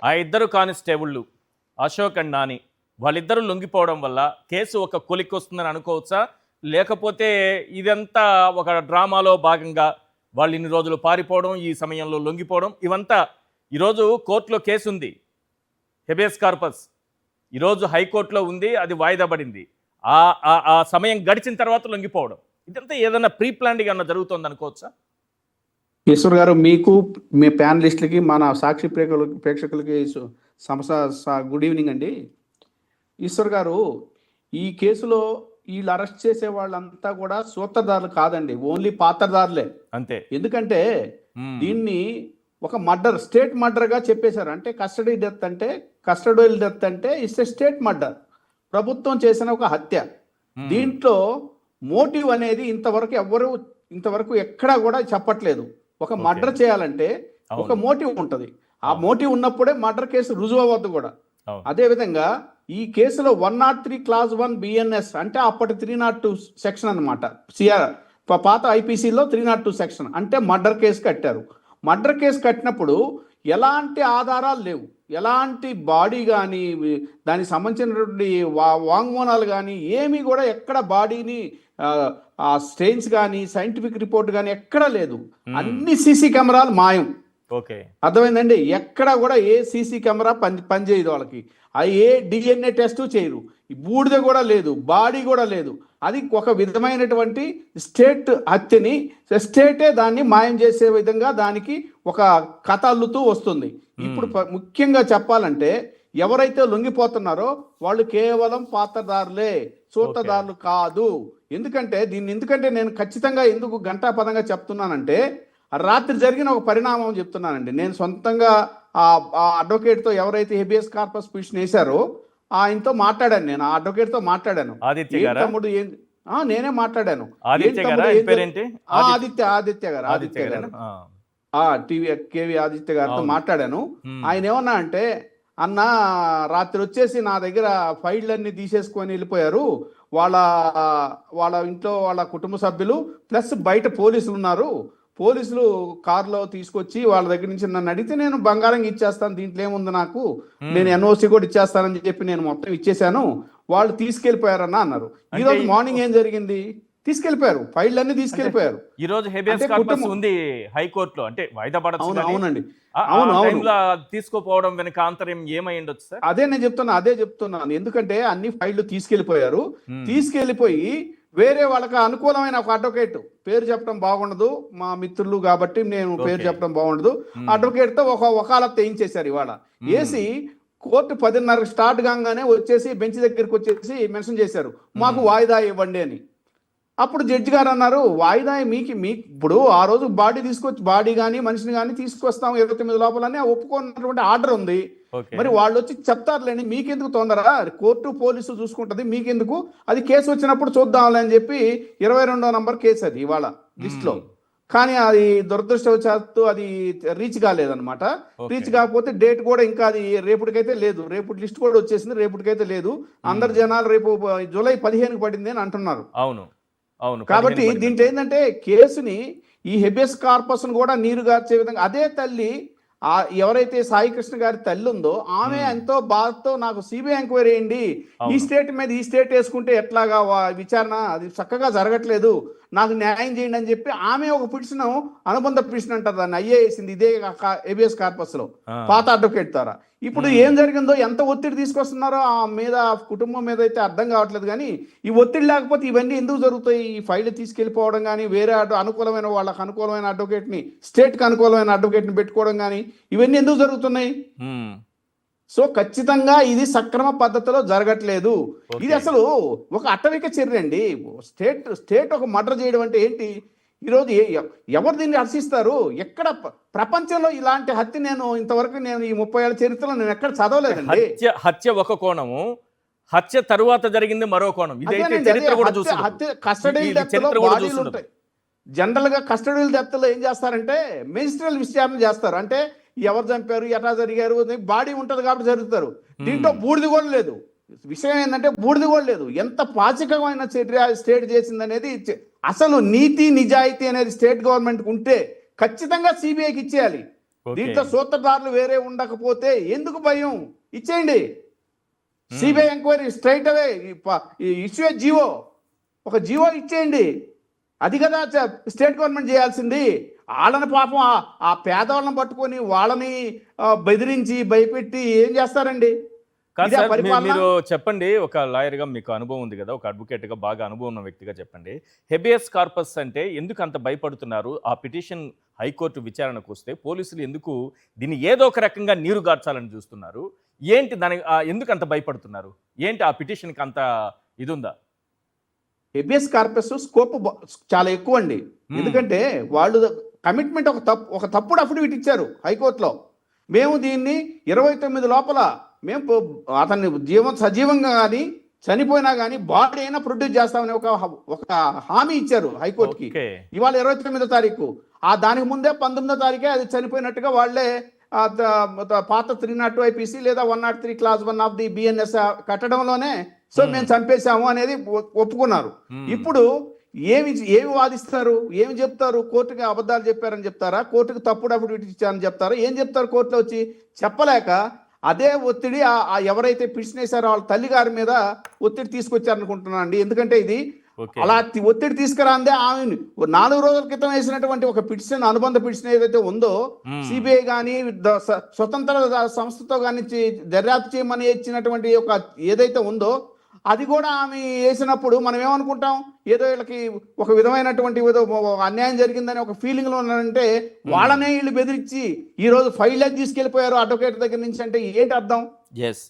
ఆ ఇద్దరు కానిస్టేబుళ్ళు అశోక్ అండ్ నాని వాళ్ళిద్దరూ లొంగిపోవడం వల్ల కేసు ఒక కొలిక్కొస్తుందని అనుకోవచ్చా? లేకపోతే ఇదంతా ఒక డ్రామాలో భాగంగా వాళ్ళు ఇన్ని రోజులు పారిపోవడం, ఈ సమయంలో లొంగిపోవడం, ఇవంతా ఈరోజు కోర్టులో కేసు ఉంది, హెబియస్ కార్పస్ ఈరోజు హైకోర్టులో ఉంది, అది వాయిదా పడింది. ఆ సమయం గడిచిన తర్వాత లొంగిపోవడం, ఇదంతా ఏదైనా ప్రీ ప్లాన్డ్గా అన్న జరుగుతుంది అనుకోవచ్చా? ఈశ్వర్ గారు, మీకు మీ ప్యానలిస్టులకి మన సాక్షి ప్రేక్షకులకి గుడ్ ఈవినింగ్ అండి. ఈశ్వర్ గారు, ఈ కేసులో వీళ్ళు అరెస్ట్ చేసే వాళ్ళంతా కూడా సూత్రధారులు కాదండి, ఓన్లీ పాత్రధారులే అంతే. ఎందుకంటే దీన్ని ఒక మర్డర్, స్టేట్ మర్డర్గా చెప్పేశారు. అంటే కస్టడియల్ డెత్ అంటే ఇట్స్ ఎ స్టేట్ మర్డర్, ప్రభుత్వం చేసిన ఒక హత్య. దీంట్లో మోటివ్ అనేది ఇంతవరకు ఎక్కడా కూడా చెప్పట్లేదు. ఒక మర్డర్ చేయాలంటే ఒక మోటివ్ ఉంటుంది, ఆ మోటివ్ ఉన్నప్పుడే మర్డర్ కేసు రుజువు అవ్వద్దు కూడా. అదేవిధంగా ఈ కేసులో 103 Clause 1 BNS అంటే అప్పటి 302 సెక్షన్ అనమాట. పాత ఐపీసీలో 302 సెక్షన్ అంటే మర్డర్ కేసు కట్టారు. మర్డర్ కేసు కట్టినప్పుడు ఎలాంటి ఆధారాలు లేవు, ఎలాంటి బాడీ కానీ దానికి సంబంధించినటువంటి వాంగ్మూలాలు కానీ ఏమీ కూడా ఎక్కడ బాడీని స్టెయిన్స్ కానీ సైంటిఫిక్ రిపోర్ట్ కానీ ఎక్కడా లేదు. అన్ని సీసీ కెమెరాలు మాయం. ఓకే, అర్థమైందండి. ఎక్కడ కూడా ఏ సీసీ కెమెరా పనిచేయదు వాళ్ళకి. ఏ డిఎన్ఏ టెస్ట్ చేయరు, బూడిద కూడా లేదు, బాడీ కూడా లేదు. అది ఒక విధమైనటువంటి స్టేట్ హత్యని స్టేటే దాన్ని మాయం చేసే విధంగా దానికి ఒక కథ అల్లుతూ వస్తుంది. ఇప్పుడు ముఖ్యంగా చెప్పాలంటే ఎవరైతే లొంగిపోతున్నారో వాళ్ళు కేవలం పాత్రదారులే, సూత్రధారులు కాదు. ఎందుకంటే నేను ఖచ్చితంగా ఎందుకు ఘంటాపదంగా చెప్తున్నానంటే రాత్రి జరిగిన ఒక పరిణామం చెప్తున్నానండి. నేను సొంతంగా ఆ అడ్వకేట్తో ఎవరైతే హెబియస్ కార్పస్ పిటిషన్ వేశారో ఆయనతో మాట్లాడాను. నేను ఆ అడ్వకేట్తో మాట్లాడాను. తమ్ముడు నేనే మాట్లాడాను. ఆదిత్య గారు కేవి ఆదిత్య గారితో మాట్లాడాను. ఆయన ఏమన్నా అంటే, అన్న రాత్రి వచ్చేసి నా దగ్గర ఫైళ్ళన్నీ తీసేసుకొని వెళ్ళిపోయారు, వాళ్ళ ఇంట్లో వాళ్ళ కుటుంబ సభ్యులు ప్లస్ బయట పోలీసులు ఉన్నారు. పోలీసులు కారులో తీసుకొచ్చి వాళ్ళ దగ్గర నుంచి నన్ను అడిగితే నేను బంగారం ఇచ్చేస్తాను, దీంట్లో ఏముంది నాకు, నేను ఎన్ఓసి కూడా ఇచ్చేస్తానని చెప్పి నేను మొత్తం ఇచ్చేసాను, వాళ్ళు తీసుకెళ్లిపోయారన్న అన్నారు. ఈ రోజు మార్నింగ్ ఏం జరిగింది? తీసుకెళ్లిపోయారు, ఫైల్ అన్ని తీసుకెళ్లిపోయారు. ఈ రోజు హెబియస్ కార్పస్ ఉంది హైకోర్టులో, అంటే వాయిదా పడచ్చు. అవునండి, తీసుకోపోవడం వెనక ఆంతర్యం ఏమై ఉండొచ్చు సార్? అదే చెప్తున్నాను. ఎందుకంటే అన్ని ఫైళ్లు తీసుకెళ్లిపోయారు. తీసుకెళ్లిపోయి వేరే వాళ్ళకి అనుకూలమైన ఒక అడ్వకేట్, పేరు చెప్పడం బాగుండదు, మా మిత్రులు కాబట్టి నేను పేరు చెప్పడం బాగుండదు, అడ్వకేట్తో ఒక వకాలత్ వేయించేశారు. ఇవాళ వేసి కోర్టు 10:30 స్టార్ట్ కాగానే వచ్చేసి బెంచ్ దగ్గరికి వచ్చేసి మెన్షన్ చేశారు, మాకు వాయిదా ఇవ్వండి అని. అప్పుడు జడ్జి గారు అన్నారు, వాయిదా మీకు ఇప్పుడు ఆ రోజు బాడీ కానీ మనిషిని కానీ తీసుకొస్తాం 29 లోపలనే ఒప్పుకున్నటువంటి ఆర్డర్ ఉంది. మరి వాళ్ళు వచ్చి చెప్తారులేని, మీకెందుకు తొందర, కోర్టు పోలీసు చూసుకుంటుంది, మీకెందుకు, అది కేసు వచ్చినప్పుడు చూద్దాంలే అని చెప్పి 22వ నంబర్ కేసు అది ఇవాళ లిస్ట్లో. కానీ అది దురదృష్టవశాత్తు అది రీచ్ కాలేదన్నమాట. రీచ్ కాకపోతే డేట్ కూడా ఇంకా అది రేపటికైతే లేదు, రేపు లిస్ట్ కూడా వచ్చేసింది, రేపటికైతే లేదు. అందరు జనాలు రేపు జూలై 15కి పడింది అని అంటున్నారు. అవును. కాబట్టి దీంట్లో ఏంటంటే కేసుని ఈ హెబియస్ కార్పస్ కూడా నీరు గార్చే విధంగా అదే తల్లి, ఎవరైతే సాయి కృష్ణ గారి తల్లి ఉందో ఆమె ఎంతో బాధతో నాకు సిబిఐ ఎంక్వైరీ చేయండి, ఈ స్టేట్ మీద ఈ స్టేట్ వేసుకుంటే ఎట్లాగా విచారణ, అది చక్కగా జరగట్లేదు, నాకు న్యాయం చేయండి అని చెప్పి ఆమె ఒక పిటిషన్, అనుబంధ పిటిషన్ అంటారు దాన్ని, అయ్యే వేసింది ఇదే హెబియస్ కార్పస్ లో పాత అడ్వకేట్ ద్వారా. ఇప్పుడు ఏం జరిగిందో, ఎంత ఒత్తిడి తీసుకొస్తున్నారో ఆ మీద, కుటుంబం మీద అయితే అర్థం కావట్లేదు. కానీ ఈ ఒత్తిడి లేకపోతే ఇవన్నీ ఎందుకు జరుగుతాయి? ఈ ఫైల్ తీసుకెళ్ళిపోవడం కానీ, వేరే అనుకూలమైన వాళ్ళకి అనుకూలమైన అడ్వకేట్ని, స్టేట్కి అనుకూలమైన అడ్వకేట్ని పెట్టుకోవడం కానీ, ఇవన్నీ ఎందుకు జరుగుతున్నాయి? సో ఖచ్చితంగా ఇది సక్రమ పద్ధతిలో జరగట్లేదు. ఇది అసలు ఒక అటవిక చర్య అండి. స్టేట్ ఒక మర్డర్ చేయడం అంటే ఏంటి? ఈరోజు ఎవరు దీన్ని హర్షిస్తారు? ఎక్కడ ప్రపంచంలో ఇలాంటి హత్య ఇంతవరకు ఈ 30 ఏళ్ల చరిత్రలో నేను ఎక్కడ చదవలేదండి. హత్య ఒక కోణము, హత్య తరువాత జరిగింది మరో కోణం. కస్టడీల్ డెత్లో బాడీలు ఉంటాయి. జనరల్ గా కస్టడీల్ డెత్లో ఏం చేస్తారంటే మెజిస్ట్రియల్ విచారణ చేస్తారు. అంటే ఎవరు చంపారు, ఎట్లా జరిగారు, బాడీ ఉంటుంది కాబట్టి జరుగుతారు. దీంట్లో బూడిది కూడా లేదు. విషయం ఏంటంటే బూడిది కూడా లేదు. ఎంత పాచికమైన చర్య స్టేట్ చేసింది అనేది, అసలు నీతి నిజాయితీ అనేది స్టేట్ గవర్నమెంట్కి ఉంటే ఖచ్చితంగా సిబిఐకి ఇచ్చేయాలి. ఓకే. దీంట్లో సూత్రధారులు వేరే ఉండకపోతే ఎందుకు భయం? ఇచ్చేయండి. సిబిఐ ఎంక్వైరీ స్ట్రైట్ అవే ఇష్యూ జీవో, ఒక జీవో ఇచ్చేయండి. అది కదా స్టేట్ గవర్నమెంట్ చేయాల్సింది. వాళ్ళని పాపం ఆ పేదవాళ్ళని పట్టుకొని వాళ్ళని బెదిరించి భయపెట్టి ఏం చేస్తారండి? కాదు ఇదే సార్, పరిపాలన? మీరు చెప్పండి, ఒక లాయర్గా మీకు అనుభవం ఉంది కదా, ఒక అడ్వకేట్గా బాగా అనుభవం ఉన్న వ్యక్తిగా చెప్పండి. హెబియస్ కార్పస్ అంటే ఎందుకు అంత భయపడుతున్నారు? ఆ పిటిషన్ హైకోర్టు విచారణకు వస్తే పోలీసులు ఎందుకు దీన్ని ఏదో ఒక రకంగా నీరు గార్చాలని చూస్తున్నారు? ఏంటి దాని ఎందుకు అంత భయపడుతున్నారు? ఏంటి ఆ పిటిషన్కి అంత ఇది ఉందా? హెబియస్ కార్పస్ స్కోప్ చాలా ఎక్కువ అండి. ఎందుకంటే వాళ్ళు కమిట్మెంట్ ఒక తప్పుడు అఫిడవిట్ ఇచ్చారు హైకోర్టులో. మేము దీన్ని 29 లోపల మేము అతన్ని సజీవంగా కానీ చనిపోయినా కానీ బాడీ అయినా ప్రొడ్యూస్ చేస్తామని ఒక హామీ ఇచ్చారు హైకోర్టుకి. ఓకే. ఇవాళ 29వ తారీఖు. దానికి ముందే 19వ తారీఖే అది చనిపోయినట్టుగా వాళ్ళే పాత 302 ఐపీసీ లేదా 103 క్లాస్ 1 ఆఫ్ ది బిఎన్ఎస్ కట్టడంలోనే సో మేము చంపేశాము అనేది ఒప్పుకున్నారు. ఇప్పుడు ఏమి వాదిస్తారు? ఏమి చెప్తారు? కోర్టుకి అబద్ధాలు చెప్పారని చెప్తారా? కోర్టుకు తప్పుడు అఫిడవిట్ ఇచ్చారని చెప్తారా? ఏం చెప్తారు కోర్టులో వచ్చి? చెప్పలేక అదే ఒత్తిడి ఎవరైతే పిటిషన్ వేశారో వాళ్ళ తల్లి గారి మీద ఒత్తిడి తీసుకొచ్చారనుకుంటున్నాను అండి. ఎందుకంటే ఇది ఓకే. అలా ఒత్తిడి తీసుకురాందే ఆమె 4 రోజుల క్రితం వేసినటువంటి ఒక పిటిషన్, అనుబంధ పిటిషన్ ఏదైతే ఉందో సిబిఐ కానీ స్వతంత్ర సంస్థతో కానీ దర్యాప్తు చేయమని ఇచ్చినటువంటి ఒక ఏదైతే ఉందో అది కూడా ఆమె వేసినప్పుడు మనం ఏమనుకుంటాం? ఏదో వీళ్ళకి ఒక విధమైనటువంటి ఏదో అన్యాయం జరిగిందని ఒక ఫీలింగ్లో ఉన్నారంటే వాళ్ళనే వీళ్ళు బెదిరించి ఈరోజు ఫైల్ తీసుకెళ్ళిపోయారు అడ్వకేట్ దగ్గర నుంచి అంటే ఏంటి అర్థం? ఎస్.